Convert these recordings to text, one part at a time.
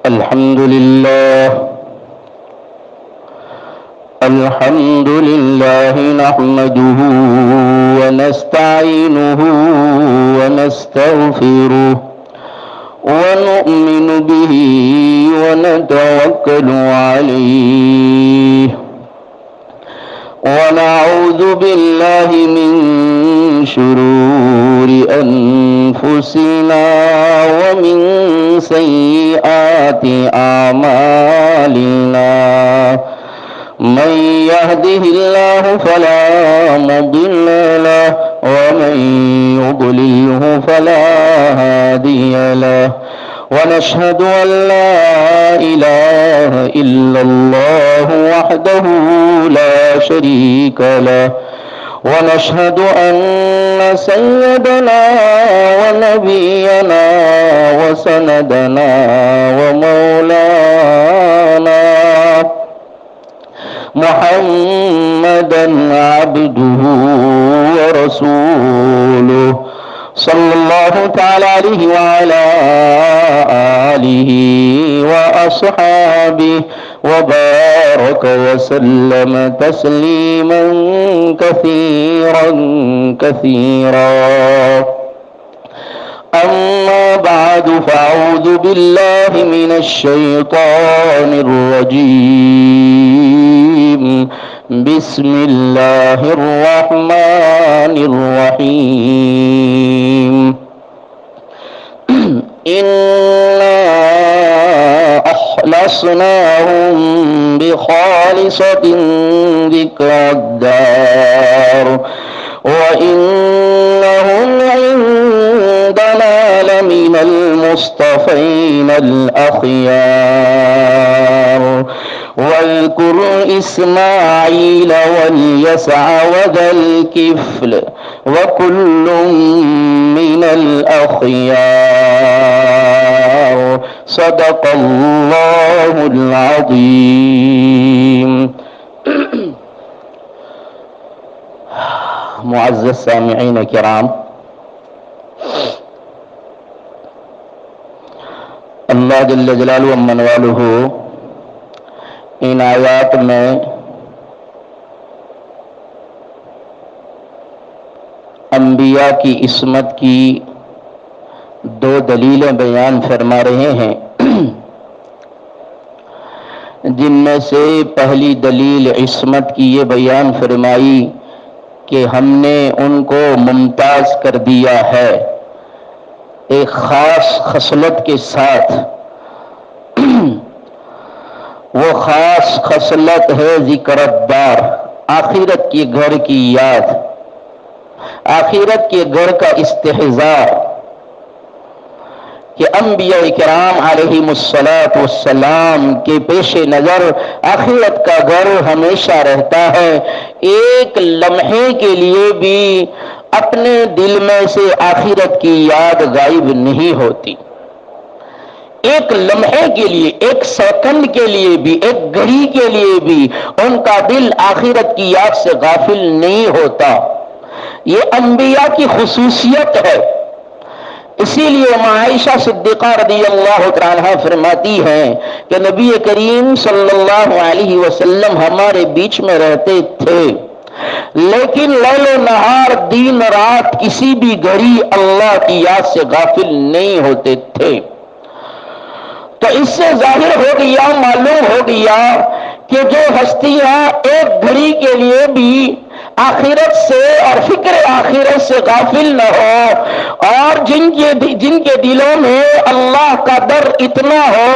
الحمد لله نحمده ونستعينه ونستغفره ونؤمن به ونتوكل عليه ونعوذ بالله من شرور أنفسنا ومن سيئات أعمالنا من يهده الله فلا مضل له ومن يضلله فلا هادي له ونشهد أن لا إله إلا الله وحده لا شريك له ونشهد أن سيدنا ونبينا وسندنا ومولانا محمدا عبده ورسوله صلى الله تعالى عليه وعلى آله وأصحابه وبارك وسلم تسليما كثيرا كثيرا أما بعد فأعوذ بالله من الشيطان الرجيم بسم الله الرحمن الرحيم إنا أخلصناهم بخالصة ذكر الدار وإنهم عندنا لمن المصطفين الأخيار واذكر إسماعيل واليسع وذا الكفل وكل من الأخيار صدق الله العظيم. معزز سامعین کرام، اللہ جل جلالہ ومن والہ ان آیات میں انبیاء کی عصمت کی دو دلیلیں بیان فرما رہے ہیں، جن میں سے پہلی دلیل عصمت کی یہ بیان فرمائی کہ ہم نے ان کو ممتاز کر دیا ہے ایک خاص خصلت کے ساتھ. وہ خاص خصلت ہے ذکر الدار، آخرت کے گھر کی یاد، آخرت کے گھر کا استحضار، کہ انبیاء کرام علیہم السلام کے پیش نظر آخرت کا گھر ہمیشہ رہتا ہے. ایک لمحے کے لیے بھی اپنے دل میں سے آخرت کی یاد غائب نہیں ہوتی. ایک لمحے کے لیے، ایک سیکنڈ کے لیے بھی، ایک گھڑی کے لیے بھی ان کا دل آخرت کی یاد سے غافل نہیں ہوتا. یہ انبیاء کی خصوصیت ہے. اسی لیے عائشہ صدیقہ رضی اللہ عنہا فرماتی ہیں کہ نبی کریم صلی اللہ علیہ وسلم ہمارے بیچ میں رہتے تھے، لیکن لیل و نہار، دن رات، کسی بھی گھڑی اللہ کی یاد سے غافل نہیں ہوتے تھے. تو اس سے ظاہر ہو گیا، معلوم ہو گیا کہ جو ہستیاں ایک گھڑی کے لیے بھی آخرت سے اور فکر آخرت سے غافل نہ ہو، اور جن کے دلوں میں اللہ کا ڈر اتنا ہو،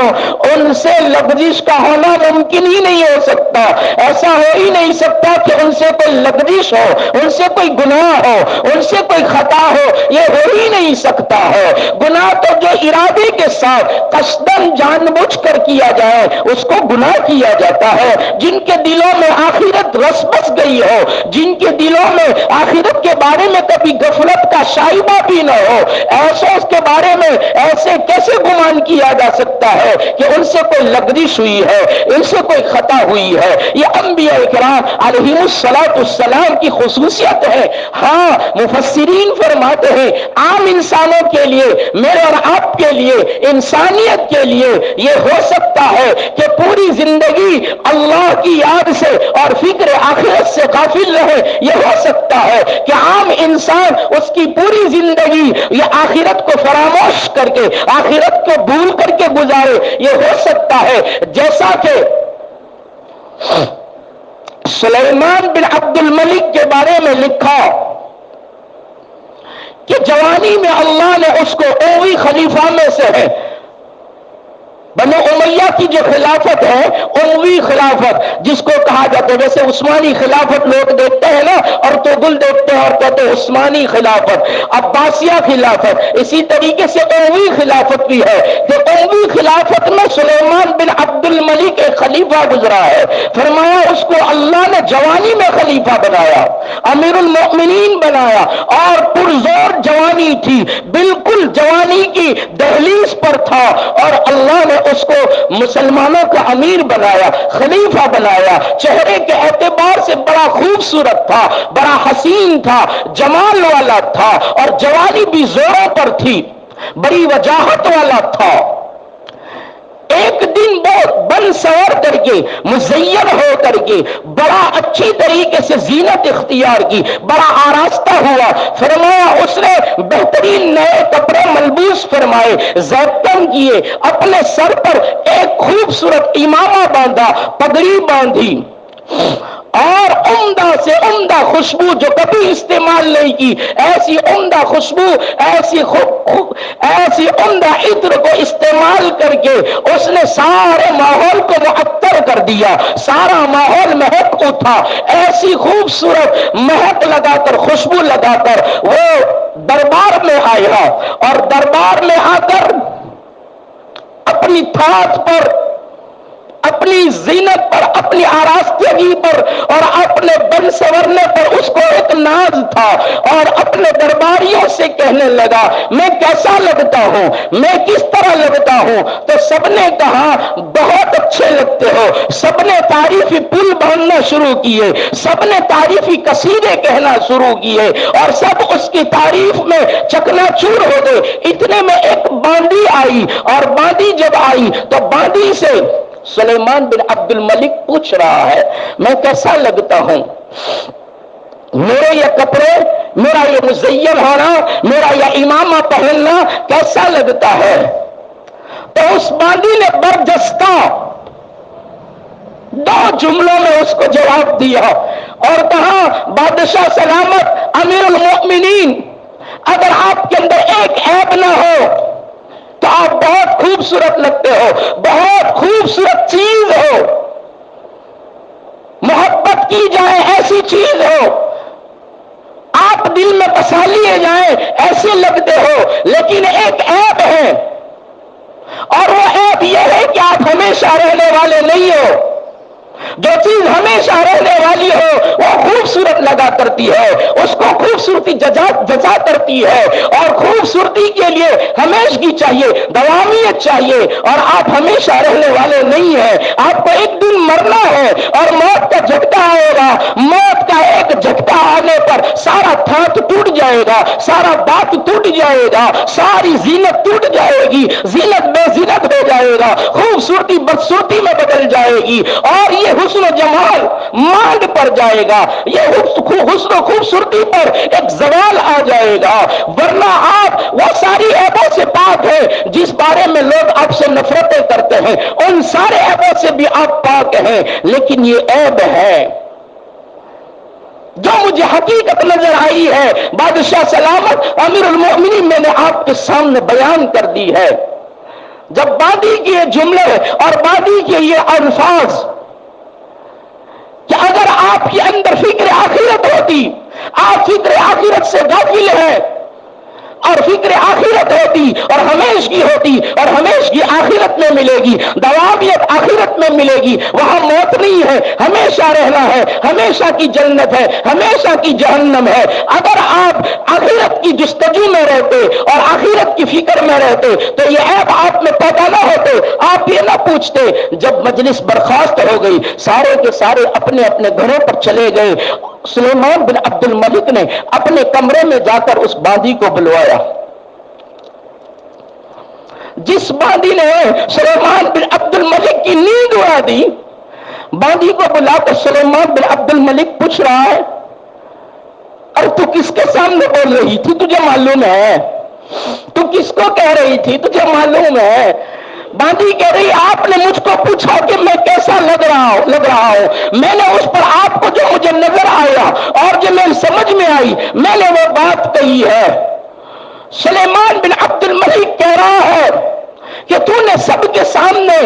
ان سے لغزش کا ہونا ممکن ہی نہیں ہو سکتا. ایسا ہو ہی نہیں سکتا کہ ان سے کوئی لغزش ہو، ان سے کوئی گناہ ہو، ان سے کوئی خطا ہو، یہ ہو ہی نہیں سکتا ہے. گناہ تو جو ارادے کے ساتھ قصداً جان بوجھ کر کیا جائے اس کو گناہ کیا جاتا ہے. جن کے دلوں میں آخرت رس بس گئی ہو، جن جن کے دلوں میں آخرت کے بارے میں کبھی غفلت کا شائبہ بھی نہ ہو، ایسے اس کے بارے میں ایسے کیسے گمان کیا جا سکتا ہے کہ ان سے کوئی لغزش ہوئی ہے، ان سے کوئی خطا ہوئی ہے؟ یہ انبیاء کرام علیہم السلام کی خصوصیت ہے۔ ہاں، مفسرین فرماتے ہیں عام انسانوں کے لیے، میرے اور آپ کے لیے، انسانیت کے لیے یہ ہو سکتا ہے کہ پوری زندگی اللہ کی یاد سے اور فکر آخرت سے غافل رہے۔ یہ ہو سکتا ہے کہ عام انسان اس کی پوری زندگی یہ آخرت کو فراموش کر کے، آخرت کو بھول کر کے گزارے۔ یہ ہو سکتا ہے جیسا کہ سلیمان بن عبد الملک کے بارے میں لکھا کہ جوانی میں اللہ نے اس کو اوی خلیفہ میں سے ہے، بنو امیہ کی جو خلافت ہے، اموی خلافت جس کو کہا جاتا ہے، ویسے عثمانی خلافت لوگ دیکھتے ہیں نا، اور تو گل دیکھتے ہیں اور کہتے ہیں عثمانی خلافت، عباسیہ خلافت، اسی طریقے سے اموی خلافت بھی ہے کہ اموی خلافت میں سلیمان بن عبد الملک ایک خلیفہ گزرا ہے۔ فرمایا اس کو اللہ نے جوانی میں خلیفہ بنایا، امیر المؤمنین بنایا، اور پرزور جوانی تھی، بالکل جوانی کی دہلیز پر تھا، اور اللہ نے اس کو مسلمانوں کا امیر بنایا، خلیفہ بنایا۔ چہرے کے اعتبار سے بڑا خوبصورت تھا، بڑا حسین تھا، جمال والا تھا، اور جوانی بھی زوروں پر تھی، بڑی وجاہت والا تھا۔ ایک دن بہت بن سور کر کے، مزین ہو کر کے، بڑا اچھی طریقے سے زینت اختیار کی، بڑا آراستہ ہوا۔ فرمایا اس نے بہترین نئے کپڑے ملبوس فرمائے، زیتون کیے، اپنے سر پر ایک خوبصورت امامہ باندھا، پگڑی باندھی، اور عمدہ سے عمدہ خوشبو جو کبھی استعمال نہیں کی، ایسی عمدہ خوشبو، ایسی عمدہ عطر کو استعمال کر کے اس نے سارے ماحول کو معطر کر دیا، سارا ماحول مہک اٹھا۔ ایسی خوبصورت مہک لگا کر، خوشبو لگا کر وہ دربار میں آیا، اور دربار میں آ کر اپنی تھاٹ پر، اپنی زینت پر، اپنی آراستگی پر اور اپنے بن سورنے پر اس کو ایک ناز تھا، اور اپنے درباریوں سے کہنے لگا میں کیسا لگتا ہوں، میں کس طرح لگتا ہوں؟ تو سب نے کہا بہت اچھے لگتے ہو، سب نے تعریفی پل باندھنا شروع کیے، سب نے تعریفی قصیدے کہنا شروع کیے، اور سب اس کی تعریف میں چکنا چور ہو گئے۔ اتنے میں ایک باندی آئی، اور باندی جب آئی تو باندی سے سلیمان بن عبد الملک پوچھ رہا ہے میں کیسا لگتا ہوں، میرے یہ کپڑے، میرا یہ مزین ہونا، میرا یہ امامہ پہننا کیسا لگتا ہے؟ تو اس باندی نے برجستہ 2 جملوں میں اس کو جواب دیا، اور کہا بادشاہ سلامت، امیر المؤمنین، اگر آپ کے اندر ایک عیب نہ ہو تو آپ بہت خوبصورت لگتے ہو، بہت خوبصورت چیز ہو، محبت کی جائے ایسی چیز ہو، آپ دل میں بسا لیے جائیں ایسے لگتے ہو، لیکن ایک عیب ہے، اور وہ عیب یہ ہے کہ آپ ہمیشہ رہنے والے نہیں ہو۔ جو چیز ہمیشہ رہنے والی ہو وہ خوبصورت لگا کرتی ہے، اس کو خوبصورتی جزا کرتی ہے، اور خوبصورتی کے لیے ہمیشگی چاہیے، دوامیت چاہیے، اور آپ ہمیشہ رہنے والے نہیں ہیں۔ آپ کو ایک دن مرنا ہے، اور موت کا جھٹکا آئے گا، موت کا ایک جھٹکا آنے پر سارا تھانت ٹوٹ جائے گا، سارا بات ٹوٹ جائے گا، ساری زینت ٹوٹ جائے گی، زینت بے زینت ہو جائے گا، خوبصورتی بدصورتی میں بدل جائے گی، اور یہ حسن و جمال مانگ پر جائے گا، یہ حسن و خوبصورتی پر ایک زوال آ جائے گا، ورنہ آپ وہ ساری عیبوں سے پاک ہیں جس بارے میں لوگ آپ سے نفرتیں کرتے ہیں، ان سارے عیبوں سے بھی آپ پاک ہیں، لیکن یہ عیب ہے جو مجھے حقیقت نظر آئی ہے، بادشاہ سلامت امیر المؤمنین، میں نے آپ کے سامنے بیان کر دی ہے۔ جب بادی کے یہ جملے اور بادی کے یہ الفاظ کہ اگر آپ کے اندر فکر آخرت ہوتی، آپ فکر آخرت سے غافل ہیں، اور فکر آخرت ہوتی اور ہمیش کی ہوتی اور ہمیش کی آخرت میں ملے گی، دوابیت آخرت میں ملے گی، وہاں موت نہیں ہے، ہمیشہ رہنا ہے، ہمیشہ کی جنت ہے، ہمیشہ کی جہنم ہے۔ اگر آپ آخرت کی جستجو میں رہتے اور آخرت کی فکر میں رہتے تو یہ عیب آپ میں پیدا نہ ہوتے، آپ یہ نہ پوچھتے۔ جب مجلس برخاست ہو گئی، سارے کے سارے اپنے اپنے گھروں پر چلے گئے، سلیمان بن عبد الملک نے اپنے کمرے میں جا کر اس باندی کو بلوایا۔ جس باندی نے سلیمان بن عبد الملک کی نیند اڑا دی، باندی کو بلا کر سلیمان بن عبد الملک پوچھ رہا ہے، اور تو کس کے سامنے بول رہی تھی؟ تجھے معلوم ہے؟ تو کس کو کہہ رہی تھی؟ تجھے معلوم ہے؟ باندی کہہ رہی، آپ نے مجھ کو پوچھا کہ میں کیسا لگ رہا ہوں، میں نے اس پر آپ کو جو مجھے نظر آیا اور جو میری سمجھ میں آئی میں نے وہ بات کہی ہے۔ سلیمان بن عبد الملک کہہ رہا ہے کہ تو نے سب کے سامنے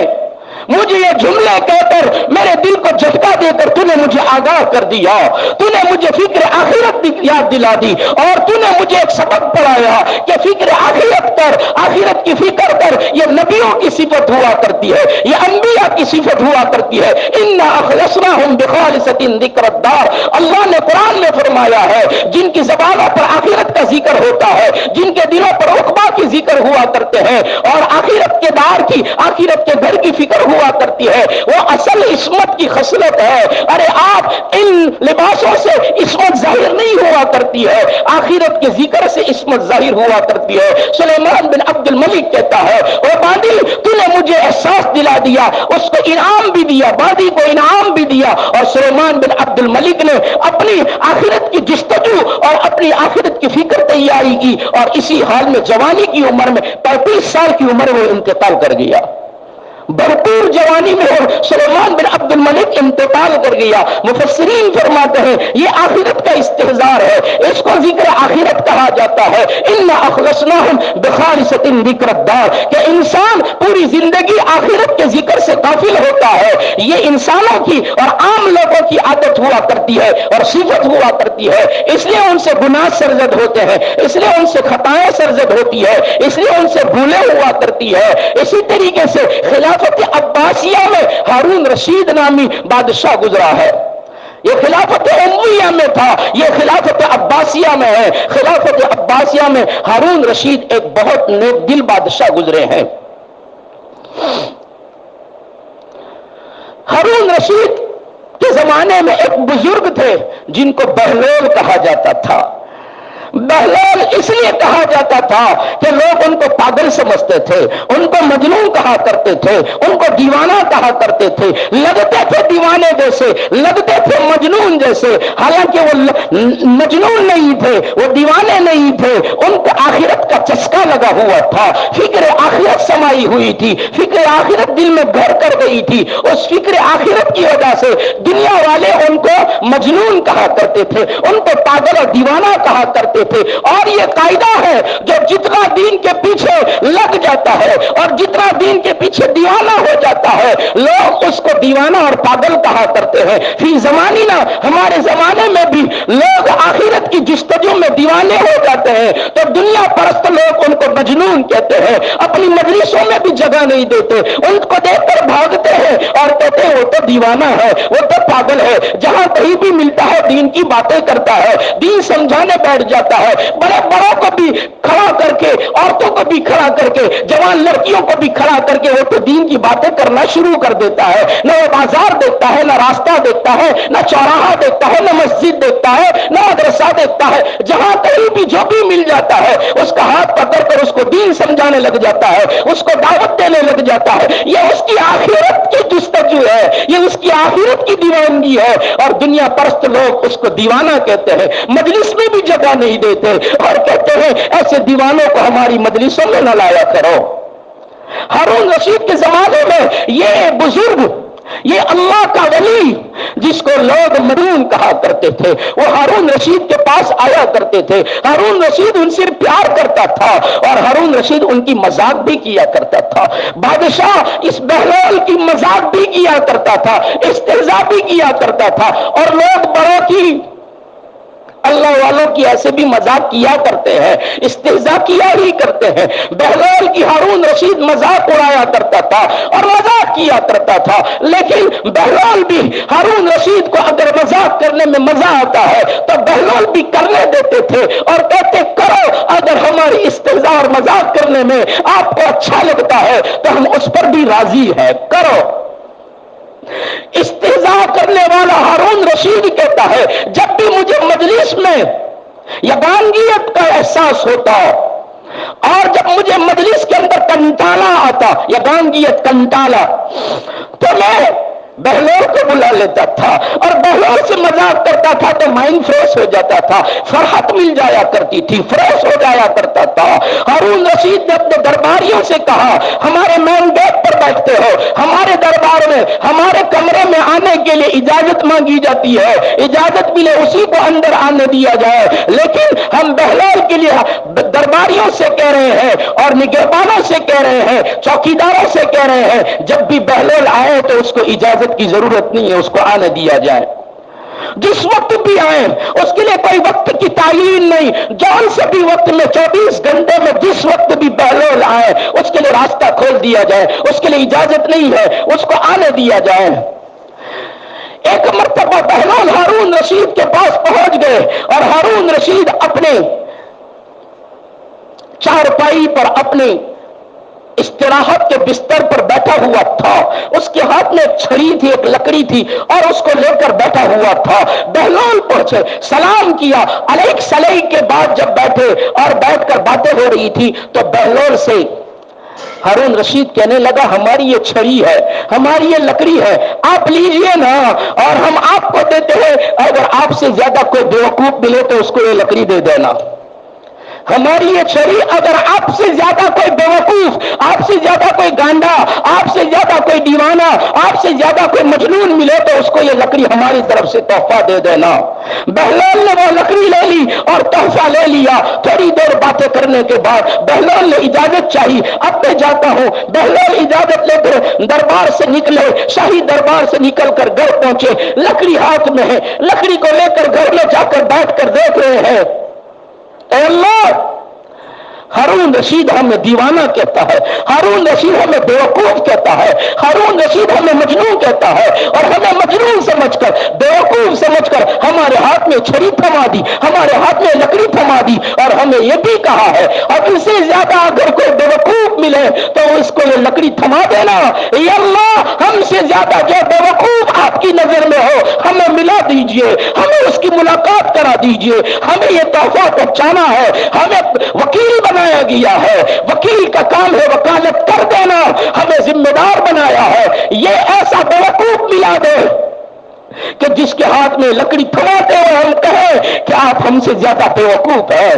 مجھے یہ جملے کہہ کر میرے دل کو جھٹکا دے کر تو نے مجھے آگاہ کر دیا، تو نے مجھے فکر آخرت یاد دلا دی، اور تو نے مجھے ایک سبق پڑھایا کہ فکر آخرت کر، آخرت کی فکر کر، یہ نبیوں کی صفت ہوا کرتی ہے، یہ انبیاء کی صفت ہوا کرتی ہے۔ انا اخلصناہم بخالصۃ ذکر الدار، اللہ نے قرآن میں فرمایا ہے جن کی زبانوں پر آخرت کا ذکر ہوتا ہے، جن کے دلوں پر عقبہ کی ذکر ہوا کرتے ہیں اور آخرت کے دار کی، آخرت کے گھر کی فکر ہوا کرتی ہے، وہ اصل عصمت کی خصلت ہے۔ ارے آپ ان لباسوں سے عصمت ظاہر نہیں ہوا کرتی ہے، آخرت کے ذکر سے عصمت ظاہر ہوا کرتی ہے۔ سلیمان بن عبد الملک کہتا ہے، او باندی تو نے مجھے احساس دلا دیا، اس کو انعام بھی دیا، باندی کو انعام بھی دیا، اور سلیمان بن عبد الملک نے اپنی آخرت کی جستجو اور اپنی آخرت کی فکر تیاری کی، اور اسی حال میں جوانی کی عمر میں 35 سال کی عمر میں انتقال کر گیا۔ بھرپور جوانی میں سلیمان بن عبد الملک انتقال کر گیا۔ مفسرین فرماتے ہیں یہ آخرت کا استحضار ہے، اس کو ذکر آخرت کہا جاتا ہے۔ انا اخلصناہم بخالصۃ ذکر الدار، کہ انسان پوری زندگی آخرت کے ذکر سے غافل ہوتا ہے، یہ انسانوں کی اور عام لوگوں کی عادت ہوا کرتی ہے اور صفت ہوا کرتی ہے، اس لیے ان سے گناہ سرزد ہوتے ہیں، اس لیے ان سے خطائیں سرزد ہوتی ہے، اس لیے ان سے بھولیں ہوا کرتی ہے۔ اسی طریقے سے خلافت عباسیہ میں ہارون رشید نامی بادشاہ گزرا ہے، یہ خلافت امویہ میں تھا، یہ خلافت عباسیہ میں ہے۔ خلافت عباسیہ میں ہارون رشید ایک بہت نیک دل بادشاہ گزرے ہیں۔ ہارون رشید کے زمانے میں ایک بزرگ تھے جن کو بہلول کہا جاتا تھا۔ بہلول اس لیے کہا جاتا تھا کہ لوگ ان کو پاگل سمجھتے تھے، ان کو مجنون کہا کرتے تھے، ان کو دیوانہ کہا کرتے تھے، لگتے تھے دیوانے جیسے، لگتے تھے مجنون جیسے، حالانکہ وہ مجنون نہیں تھے، وہ دیوانے نہیں تھے، ان کو آخرت کا چسکا لگا ہوا تھا، فکر آخرت سمائی ہوئی تھی، فکر آخرت دل میں گھر کر گئی تھی۔ اس فکر آخرت کی وجہ سے دنیا والے ان کو مجنون کہا کرتے تھے، ان کو پاگل اور دیوانہ کہا کرتے تھے۔ اور یہ قاعدہ ہے جو جتنا دین کے پیچھے لگ جاتا ہے اور جتنا دین کے پیچھے دیوانہ ہو جاتا ہے لوگ اس کو دیوانہ اور پاگل کہا کرتے ہیں۔ فی زماننا، ہمارے زمانے میں بھی لوگ آخرت کی جستجو میں دیوانے ہو جاتے ہیں تو دنیا پرست لوگ ان کو مجنون کہتے ہیں، اپنی مجلسوں میں بھی جگہ نہیں دیتے، ان کو دیکھ کر بھاگتے ہیں اور کہتے ہیں وہ تو دیوانہ ہے، وہ تو پاگل ہے، جہاں کہیں بھی ملتا ہے دین کی باتیں کرتا ہے، دین سمجھانے بیٹھ جاتا ہے، بڑے بڑوں کو بھی کھڑا کر کے، عورتوں کو بھی کھڑا کر کے، جوان لڑکیوں کو بھی کھڑا کر کے وہ تو دین کی باتیں کرنا شروع کر دیتا ہے۔ نہ وہ بازار دیکھتا ہے، نہ راستہ دیکھتا ہے، نہ چوراہا دیکھتا ہے، نہ مسجد دیکھتا ہے، نہ مدرسہ دیکھتا ہے، جہاں کہیں بھی جو بھی مل جاتا ہے اس کا ہاتھ پکڑ کر اس کو دین سمجھانے لگ جاتا ہے، اس کو دعوت دینے لگ جاتا ہے۔ یہ اس کی آخرت کی جستجو ہے، یہ اس کی آخرت کی دیوانگی ہے، اور دنیا پرست لوگ اس کو دیوانہ کہتے ہیں، مجلس میں بھی جگہ نہیں دیتے اور کہتے ہیں ایسے دیوانوں کو ہماری مجلسوں میں نہ لایا کرو۔ ہارون رشید کے زمانے میں یہ بزرگ، یہ اللہ کا ولی جس کو لوگ مجنون کہا کرتے تھے، وہ ہارون رشید کے پاس آیا کرتے تھے۔ ہارون رشید ان سے پیار کرتا تھا اور ہارون رشید ان کی مذاق بھی کیا کرتا تھا۔ بادشاہ اس بہلول کی مذاق بھی کیا کرتا تھا، استہزاء بھی کیا کرتا تھا، اور لوگ بڑوں کی اللہ والوں کی ایسے بھی مذاق کیا کرتے ہیں، استہزاء کیا ہی کرتے ہیں۔ بہلول کی ہارون رشید مذاق اڑایا کرتا تھا اور مذاق کیا کرتا تھا، لیکن بہلول بھی ہارون رشید کو اگر مذاق کرنے میں مزہ آتا ہے تو بہلول بھی کرنے دیتے تھے اور کہتے کرو، اگر ہماری استہزاء اور مذاق کرنے میں آپ کو اچھا لگتا ہے تو ہم اس پر بھی راضی ہیں، کرو۔ استہزاء کرنے والا ہارون رشید کہتا ہے جب بھی مجھے مجلس میں یگانگیت کا احساس ہوتا اور جب مجھے مجلس کے اندر کنٹالا آتا، یگانگیت کنٹالا، تو میں بہلول کو بلا لیتا تھا اور بہلول سے مذاق کرتا تھا تو مائنڈ فریش ہو جاتا تھا، فرحت مل جایا کرتی تھی، فریش ہو جایا کرتا تھا۔ ہارون رشید نے اپنے درباریوں سے کہا ہمارے مین گیٹ پر بیٹھتے ہو، ہمارے دربار میں ہمارے کمرے میں آنے کے لیے اجازت مانگی جاتی ہے، اجازت ملے اسی کو اندر آنے دیا جائے، لیکن ہم بہلول کے لیے درباریوں سے کہہ رہے ہیں اور نگہبانوں سے کہہ رہے ہیں، چوکیداروں سے کہہ رہے ہیں جب بھی بہلول آئے تو اس کو اجازت کی ضرورت نہیں ہے، اس کو آنے دیا جائے، جس وقت بھی آئیں، اس کے لیے کوئی وقت کی تعین نہیں، جون سے بھی وقت میں 24 گھنٹے میں جس وقت بھی بہلول آئے اس کے لیے راستہ کھول دیا جائے، اس کے لیے اجازت نہیں ہے، اس کو آنے دیا جائے۔ ایک مرتبہ بہلول ہارون رشید کے پاس پہنچ گئے اور ہارون رشید اپنے چارپائی پر اپنی استراحت کے بستر پر بیٹھا ہوا تھا، اس کے ہاتھ میں ایک چھری تھی، ایک لکڑی تھی اور اس کو لے کر بیٹھا ہوا تھا۔ بہلول پہنچے، سلام کیا، علیک سلیک کے بعد جب بیٹھے اور بیٹھ کر باتیں ہو رہی تھی تو بہلول سے ہارون رشید کہنے لگا ہماری یہ چھری ہے، ہماری یہ لکڑی ہے، آپ لیجئے نا اور ہم آپ کو دیتے ہیں، اگر آپ سے زیادہ کوئی بیوقوف ملے تو اس کو یہ لکڑی دے دینا۔ ہماری یہ چھری اگر آپ سے زیادہ کوئی بیوقوف، آپ سے زیادہ کوئی گانڈا، آپ سے زیادہ کوئی دیوانہ، آپ سے زیادہ کوئی مجنون ملے تو اس کو یہ لکڑی ہماری طرف سے تحفہ دے دینا۔ بہلول نے وہ لکڑی لے لی اور تحفہ لے لیا۔ تھوڑی دیر باتیں کرنے کے بعد بہلول نے اجازت چاہی، اب میں جاتا ہوں۔ بہلول اجازت لے کر دربار سے نکلے، شاہی دربار سے نکل کر گھر پہنچے، لکڑی ہاتھ میں ہے، لکڑی کو لے کر گھر میں جا کر بیٹھ کر دیکھ رہے ہیں، اے اللہ ہارون رشید ہمیں دیوانہ کہتا ہے، ہارون رشید ہمیں بیوقوف کہتا ہے، ہارون رشید ہمیں مجنون کہتا ہے اور ہمیں مجنون سمجھ کر، بیوقوف سمجھ کر ہمارے ہاتھ میں چھری تھما دی، ہمارے ہاتھ میں لکڑی تھما دی اور ہمیں یہ بھی کہا ہے اور ان سے زیادہ اگر کوئی بیوقوف ملے تو اس کو یہ لکڑی تھما دینا۔ یا اللہ ہم سے زیادہ جو بیوقوف آپ کی نظر میں ہو ہمیں ملا دیجئے، ہمیں اس کی ملاقات کرا دیجئے، ہمیں یہ تحفہ پہنچانا ہے، ہمیں وکیل بنایا گیا ہے، وکیل کا کام ہے وکالت کر دینا، ہمیں ذمہ دار بنایا ہے، یہ ایسا بیوقوف ملا دے کہ جس کے ہاتھ میں لکڑی تھماتے ہوئے ہم کہیں کہ آپ ہم سے زیادہ بیوقوف ہیں۔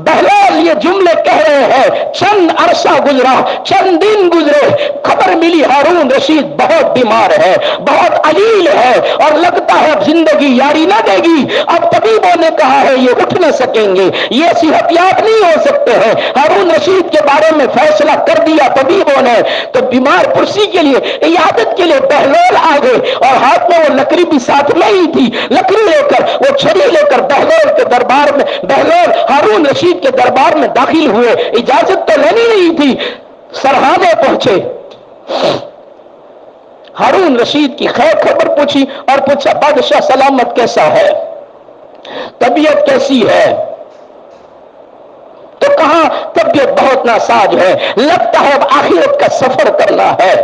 بہلول یہ جملے کہہ رہے ہیں، چند عرصہ گزرا، چند دن گزرے، خبر ملی ہارون رشید بہت بیمار ہے، بہت علیل ہے اور لگتا ہے اب زندگی یاری نہ دے گی۔ اب طبیبوں نے کہا ہے یہ اٹھ نہ سکیں گے، یہ صحت یاب نہیں ہو سکتے ہیں۔ ہارون رشید کے بارے میں فیصلہ کر دیا طبیبوں نے، تو بیمار پرسی کے لیے، عیادت کے لیے بہلول آ گئے اور ہاتھ میں وہ لکڑی بھی ساتھ میں ہی تھی، لکڑی لے کر، وہ چھری لے کر بہلول کے دربار میں، بہلول ہارون رشید کے دربار میں داخل ہوئے، اجازت تو لینی نہیں تھی، سرحانے پہنچے، ہارون رشید کی خیر خبر پوچھی اور پوچھا بادشاہ سلامت کیسا ہے، طبیعت کیسی ہے؟ تو کہا طبیعت بہت ناساز ہے، لگتا ہے اب آخرت کا سفر کرنا ہے۔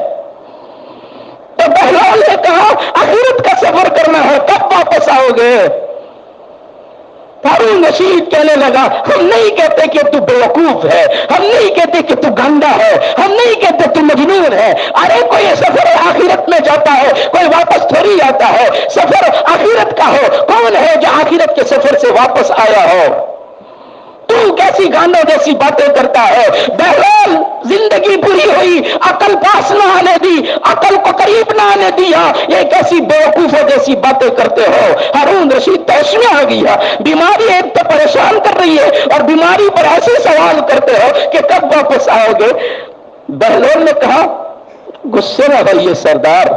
تو بہلول نے کہا آخرت کا سفر کرنا ہے، کب واپس آؤ گے؟ ہارون رشید کہنے لگا ہم نہیں کہتے کہ تو بیوقوف ہے، ہم نہیں کہتے کہ تو گندا ہے، ہم نہیں کہتے تو مجنون ہے، ارے کوئی سفر آخرت میں جاتا ہے، کوئی واپس تھوڑی آتا ہے، سفر آخرت کا ہو، کون ہے جو آخرت کے سفر سے واپس آیا ہو؟ تو کیسی گانوں جیسی باتیں کرتا ہے؟ بہرحال زندگی بری ہوئی، عقل پاس نہ آنے دی، عقل کو قریب نہ آنے دیا، یہ کیسی بیوقوفوں جیسی باتیں کرتے ہو؟ ہارون رشید تیش میں آ گیا، بیماری ایک تو پریشان کر رہی ہے اور بیماری پر ایسے سوال کرتے ہو کہ کب واپس آؤ گے؟ بہلول نے کہا غصے نہ ہوئیے سردار،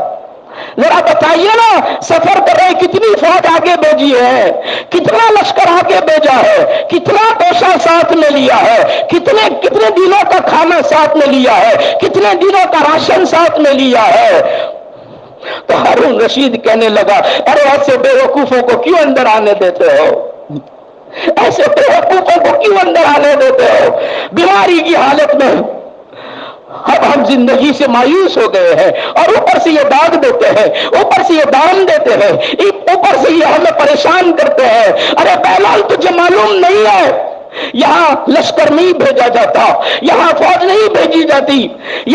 ذرا بتائیے نا، سفر کر رہے کتنی فوج آگے بھیجی ہے، کتنا لشکر آگے بھیجا ہے، کتنا توشہ ساتھ میں لیا ہے، کتنے دنوں کا کھانا ساتھ میں لیا ہے، کتنے دنوں کا راشن ساتھ میں لیا ہے۔ تو ہارون رشید کہنے لگا، ارے ایسے بے وقوفوں کو کیوں اندر آنے دیتے ہو؟ ایسے بے وقوفوں کو کیوں اندر آنے دیتے ہو؟ بیماری کی حالت میں اب ہم زندگی سے مایوس ہو گئے ہیں، اور اوپر سے یہ داغ دیتے ہیں، اوپر سے یہ دام دیتے ہیں، اوپر سے یہ ہمیں پریشان کرتے ہیں۔ ارے بہلال تجھے معلوم نہیں ہے، یہاں لشکر نہیں بھیجا جاتا، یہاں فوج نہیں بھیجی جاتی،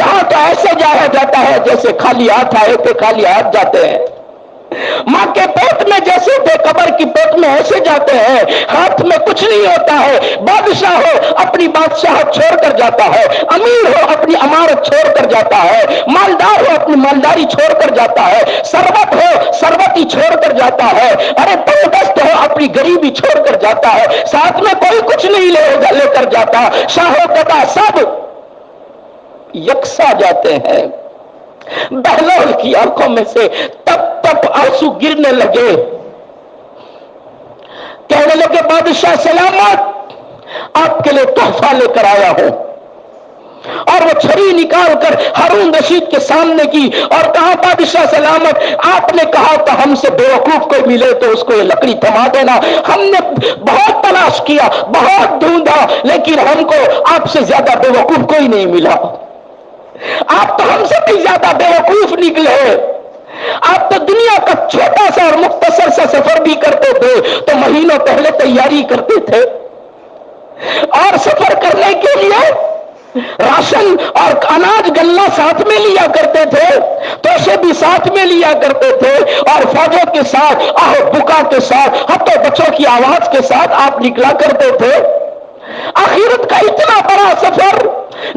یہاں تو ایسے جایا جاتا ہے جیسے خالی ہاتھ آئے تھے خالی ہاتھ جاتے ہیں۔ ماں کے پیٹ میں جیسے بے قبر کی پیٹ میں ایسے جاتے ہیں، ہاتھ میں کچھ نہیں ہوتا ہے۔ بادشاہ ہو اپنی بادشاہت چھوڑ کر جاتا ہے، امیر ہو اپنی امارت چھوڑ کر جاتا ہے، مالدار ہو اپنی مالداری چھوڑ کر جاتا ہے، ثروت ہو ثروتی چھوڑ کر جاتا ہے، ارے تنگدست ہو اپنی غریبی چھوڑ کر جاتا ہے، ساتھ میں کوئی کچھ نہیں لے کر جاتا۔ شاہ و گدا سب یکساں جاتے ہیں۔ بہلول کی آنکھوں میں سے تب تب آنسو گرنے لگے، کہنے لگے بادشاہ سلامت، آپ کے لیے تحفہ لے کر آیا ہوں۔ اور وہ چھری نکال کر ہارون رشید کے سامنے کی اور کہا بادشاہ سلامت، آپ نے کہا تھا ہم سے بے وقوف کوئی ملے تو اس کو یہ لکڑی تھما دینا، ہم نے بہت تلاش کیا بہت ڈھونڈا لیکن ہم کو آپ سے زیادہ بے وقوف کوئی نہیں ملا، آپ تو ہم سے بھی زیادہ بے وقوف نکلے، آپ تو دنیا کا چھوٹا سا اور مختصر سا سفر بھی کرتے تھے تو مہینوں پہلے تیاری کرتے تھے، اور سفر کرنے کے لیے راشن اور اناج غلہ ساتھ میں لیا کرتے تھے، توشے بھی ساتھ میں لیا کرتے تھے، اور فوجوں کے ساتھ آہ بکا کے ساتھ ہتھوں بچوں کی آواز کے ساتھ آپ نکلا کرتے تھے۔ آخرت کا اتنا بڑا سفر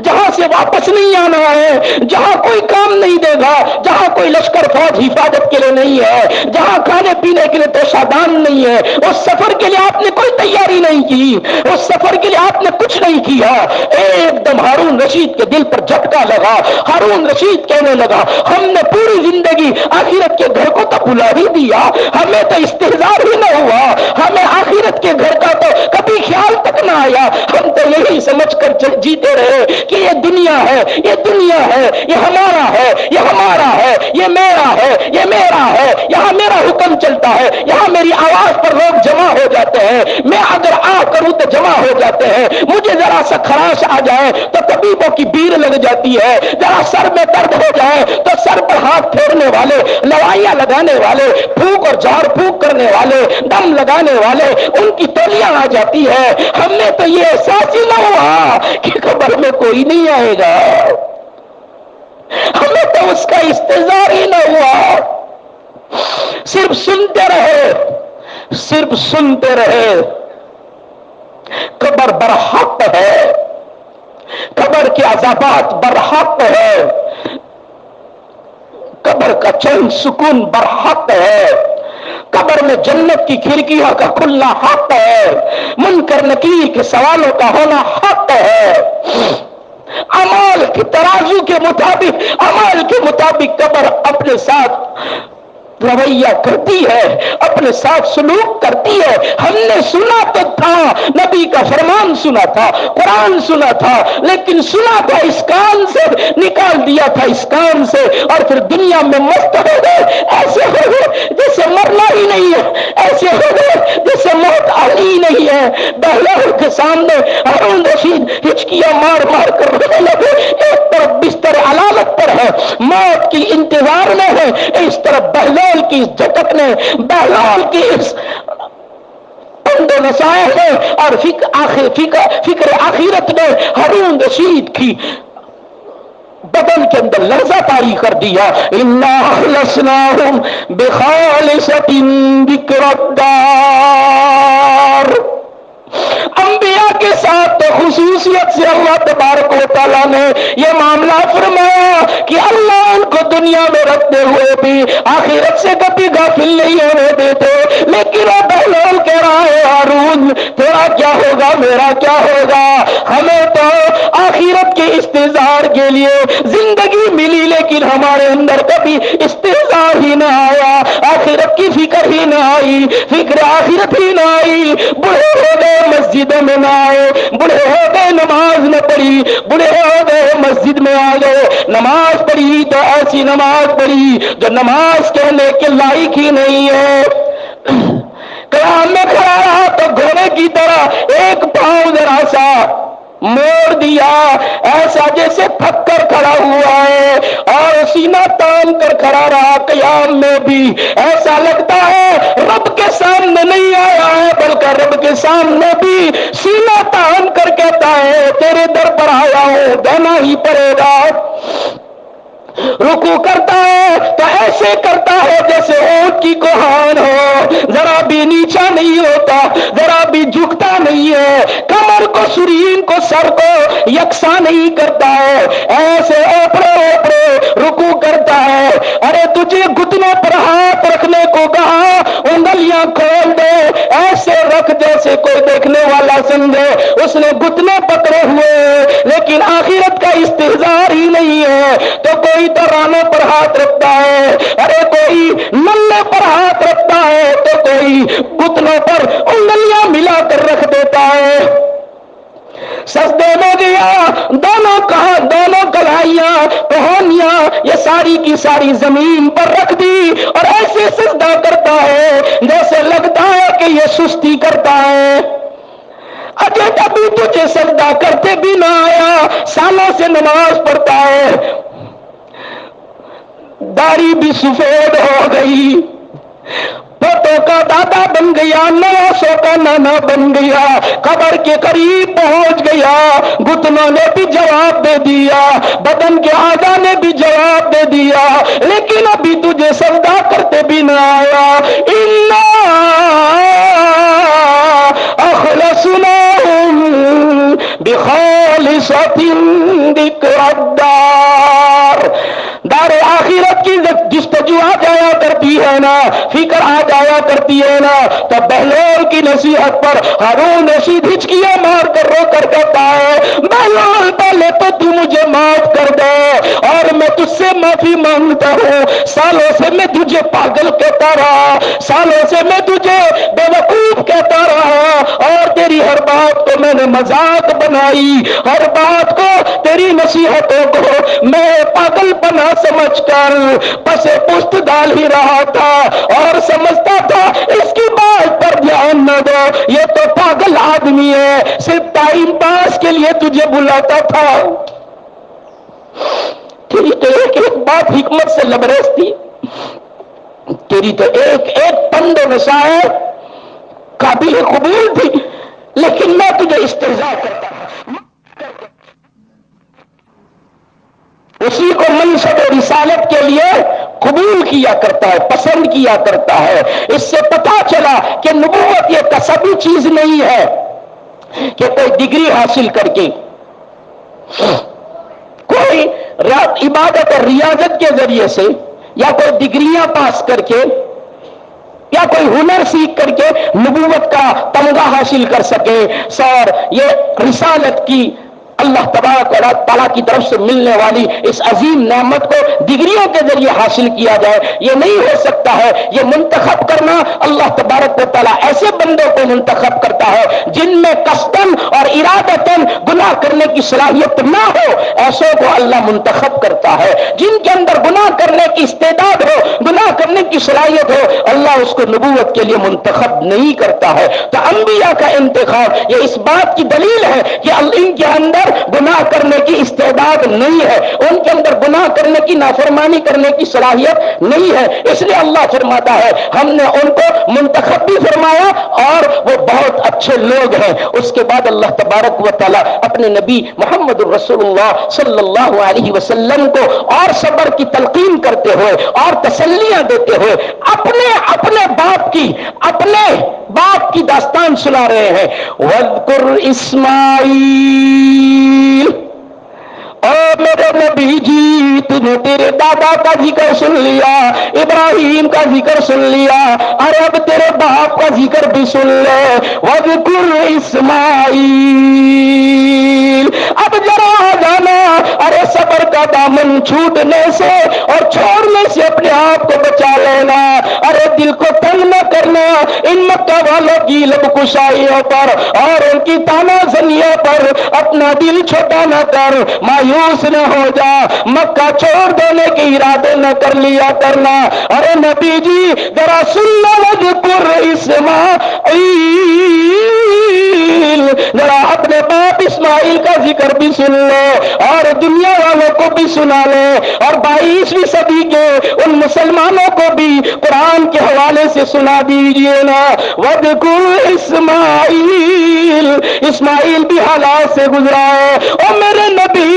جہاں سے واپس نہیں آنا ہے، جہاں کوئی کام نہیں دے گا، جہاں کوئی لشکر فوج حفاظت کے لیے نہیں ہے، جہاں کھانے پینے کے لیے توشادان نہیں ہے، اس سفر کے لیے آپ نے کوئی تیاری نہیں کی، اس سفر کے لیے آپ نے کچھ نہیں کیا۔ ایک دم ہارون رشید کے دل پر جھٹکا لگا، ہارون رشید کہنے لگا ہم نے پوری زندگی آخرت کے گھر کو تو بھلا ہی دیا، ہمیں تو استحضار ہی نہ ہوا، ہمیں آخرت کے گھر کا تو کبھی خیال تک نہ آیا، ہم تو یہی سمجھ کر جیتے رہے کہ یہ دنیا ہے، یہ دنیا ہے، یہ ہمارا ہے، یہ ہمارا ہے، یہ میرا ہے، یہ میرا ہے، یہاں میرا حکم چلتا ہے، یہاں میری آواز پر لوگ جمع ہو جاتے ہیں، میں اگر کروں تو جمع ہو جاتے ہیں، مجھے ذرا سا خراش آ جائے تو طبیبوں کی بھیڑ لگ جاتی ہے، ذرا سر میں درد ہو جائے تو سر پر ہاتھ پھیرنے والے، دوائیاں لگانے والے، پھونک اور جھاڑ پھونک کرنے والے، دم لگانے والے، ان کی تولیاں آ جاتی ہے۔ ہم نے تو یہ احساس ہی نہ ہوا کہ قبر میں کوئی نہیں آئے گا، ہمیں تو اس کا استحضار ہی نہ ہوا، صرف سنتے رہے، صرف سنتے رہے۔ قبر برحق ہے، قبر کے عذابات برحق ہے، قبر کا چین سکون برحق ہے، قبر میں جنت کی کھڑکیوں کا کھلنا حق ہے، منکر نکیر کے سوالوں کا ہونا حق ہے۔ اعمال کی ترازو کے مطابق، اعمال کے مطابق قبر اپنے ساتھ رویہ کرتی ہے، اپنے ساتھ سلوک کرتی ہے۔ ہم نے سنا تو تھا، نبی کا فرمان سنا تھا، قرآن سنا تھا، لیکن سنا تھا اس کان سے، نکال دیا تھا اس کان سے، اور پھر دنیا میں مست ہو گئے، ایسے ہو گئے جیسے مرنا ہی نہیں ہے، ایسے ہو گئے جیسے موت آنی ہی نہیں ہے۔ بہلول کے سامنے ہارون رشید ہچکیاں مار مار کر رونے لگے، ایک طرف بستر علالت پر ہے، موت کی انتظار میں ہے، اس طرف بہلول کی اس جھٹک نے، بہلول کی اس نصائح نے اور فکر آخرت نے ہارون رشید کی بدن کے اندر لرزہ طاری کر دیا۔ اِنَّا أَخْلَصْنَاهُمْ بِخَالِصَةٍ ذِكْرَى الدَّارِ۔ انبیاء کے ساتھ تو خصوصیت سے اللہ تبارک و تعالیٰ نے یہ معاملہ فرمایا کہ اللہ ان کو دنیا میں رکھتے ہوئے بھی آخرت سے کبھی غافل نہیں ہونے دیتے، لیکن وہ بہلول کہہ رہا ہے ہارون تیرا کیا ہوگا میرا کیا ہوگا، ہمیں تو آخرت کے استحضار کے لیے زندگی ملی لیکن ہمارے اندر کبھی استحضار آخرت کی فکر ہی نہ آئی، فکر آخرت ہی نہ آئی، بڑے ہو گئے مسجدوں میں نہ آئے، بڑے ہو گئے نماز نہ پڑھی، بڑے ہو گئے مسجد میں آ گئے، نماز پڑھی تو ایسی نماز پڑھی جو نماز کہنے کے لائق ہی نہیں ہے۔ قیام میں کھڑا رہا تو گھوڑے کی طرح ایک پاؤں ذرا سا موڑ دیا، ایسا جیسے تھک کر کھڑا ہوا ہے، اور سینہ تان کر کھڑا رہا۔ قیام میں بھی ایسا لگتا ہے رب کے سامنے نہیں آیا ہے، بلکہ رب کے سامنے بھی سینہ تان کر کہتا ہے تیرے در پر آیا ہوں، دینا ہی پڑے گا۔ رکوع کرتا ہے تو ایسے کرتا ہے جیسے اونٹ کی کوہان ہو، ذرا بھی نیچا نہیں ہوتا، ذرا بھی جھکتا نہیں ہے، کمر کو شرین کو سر کو یکساں نہیں کرتا ہے، ایسے اوپرے اوپرے رکوع کرتا ہے۔ ارے تجھے گھٹنوں پر ہاتھ رکھنے کو کہا، انگلیاں کھول دے، ایسے رکھ جیسے کوئی دیکھنے والا سمجھے اس نے گھٹنے پکڑے ہوئے، لیکن آخرت کا استحضار ہی نہیں ہے تو کوئی تو رانوں پر ہاتھ رکھتا ہے، ارے کوئی نلے پر ہاتھ رکھتا ہے تو کوئی گھٹنوں پر انگلیاں ملا کر رکھ دیتا ہے۔ سجدے میں گیا، دونوں کلائیاں کوہنیاں یہ ساری کی ساری زمین پر رکھ دی، اور ایسے سجدہ کرتا ہے جیسے لگتا ہے کہ یہ سستی کرتا ہے۔ اجے ابھی تجھے سجدہ کرتے بھی نہ آیا، سالوں سے نماز پڑھتا ہے، داڑھی بھی سفید ہو گئی، پوتوں کا دادا بن گیا، نواسوں کا نانا بن گیا، قبر کے قریب پہنچ گیا، گھٹنوں نے بھی جواب دے دیا، بدن کے اعضاء نے بھی جواب دے دیا، لیکن ابھی تجھے سجدہ کرتے بھی نہ آیا۔ اِنَّا أَخْلَصْنَاهُمْ بِخَالِصَةٍ ذِكْرَى الدَّارِ۔ دار آخرت کی جستجو آ جایا کرتی ہے نا، فکر آ جایا کرتی ہے نا، تو بہلول کی نصیحت پر ہارون رشید ہچکیاں مار کر رو کر کہتا ہے بہلول پہلے تو تو مجھے معاف کر دے، اور میں تجھ سے معافی مانگتا ہوں، سالوں سے میں تجھے پاگل کہتا رہا، سالوں سے میں تجھے بے وقوف کہتا رہا، اور تیری ہر بات کو میں نے مذاق بنائی، ہر بات کو تیری نصیحتوں کو میں پاگل پنا سمجھ کر پس پشت ڈال ہی رہا تھا، اور سمجھتا تھا اس کی بات پر دھیان نہ دو، یہ تو پاگل آدمی ہے، صرف ٹائم پاس کے لیے تجھے بلاتا تھا۔ تیری تو ایک ایک بات حکمت سے لبریز تھی، تیری تو ایک ایک پند و نصائح قابل قبول تھی، لیکن میں تجھے استہزاء کرتا ہوں۔ اسی کو منصب و رسالت کے لیے قبول کیا کرتا ہے، پسند کیا کرتا ہے۔ اس سے پتا چلا کہ نبوت یہ کسبی چیز نہیں ہے کہ کوئی ڈگری حاصل کر کے، کوئی عبادت اور ریاضت کے ذریعے سے، یا کوئی ڈگریاں پاس کر کے، یا کوئی ہنر سیکھ کر کے نبوت کا تمغہ حاصل کر سکے۔ سر یہ رسالت کی اللہ تبارک و تعالیٰ کی طرف سے ملنے والی اس عظیم نعمت کو ڈگریوں کے ذریعے حاصل کیا جائے، یہ نہیں ہو سکتا ہے۔ یہ منتخب کرنا، اللہ تبارک و تعالیٰ ایسے بندوں کو منتخب کرتا ہے جن میں قصداً اور ارادتاً گناہ کرنے کی صلاحیت نہ ہو، ایسوں کو اللہ منتخب کرتا ہے۔ جن کے اندر گناہ کرنے کی استعداد ہو، گناہ کرنے کی صلاحیت ہو، اللہ اس کو نبوت کے لیے منتخب نہیں کرتا ہے۔ تو انبیاء کا انتخاب یہ اس بات کی دلیل ہے کہ ان کے اندر گناہ کرنے کی استعداد نہیں ہے، ان کے اندر گناہ کرنے کی نافرمانی کرنے کی صلاحیت نہیں ہے، اس لیے اللہ فرماتا ہے ہم نے ان کو منتخب بھی فرمایا اور وہ بہت اچھے لوگ ہیں۔ اس کے بعد اللہ تبارک و تعالیٰ اپنے نبی محمد الرسول اللہ صلی اللہ علیہ وسلم کو اور صبر کی تلقین کرتے ہوئے اور تسلیاں دیتے ہوئے اپنے باپ کی داستان سنا رہے ہیں۔ وَاذْكُرْ اسماعیل، او میرے نبی جی تجھے تیرے دادا کا ذکر سن لیا، ابراہیم کا ذکر سن لیا، ارے اب تیرے باپ کا ذکر بھی سن لے۔ وَاذْكُرْ اسماعیل، اب ذرا آ جانا، ارے صبر کا دامن چھوٹنے سے اور چھوڑنے سے اپنے آپ کو بچا لینا، ارے دل کو تنگ نہ کرنا ان مکہ والوں کی لب کشائیوں پر اور ان کی تانا زنیوں پر، اپنا دل چھوٹا نہ کر، مایوس نہ ہو جا، مکہ چھوڑ دینے کے ارادے نہ کر لیا کرنا۔ ارے نبی جی ذرا سن لو وذکر اسماعیل، ذرا اپنے باپ اسماعیل کا ذکر بھی سن لو اور دنیا والوں کو بھی سنا لے، اور 22ویں صدی کے ان مسلمانوں کو بھی قرآن کے حوالے سے سنا دیجئے نا۔ وذکر اسماعیل، اسماعیل بھی حالات سے گزرا ہے۔ اور میرے نبی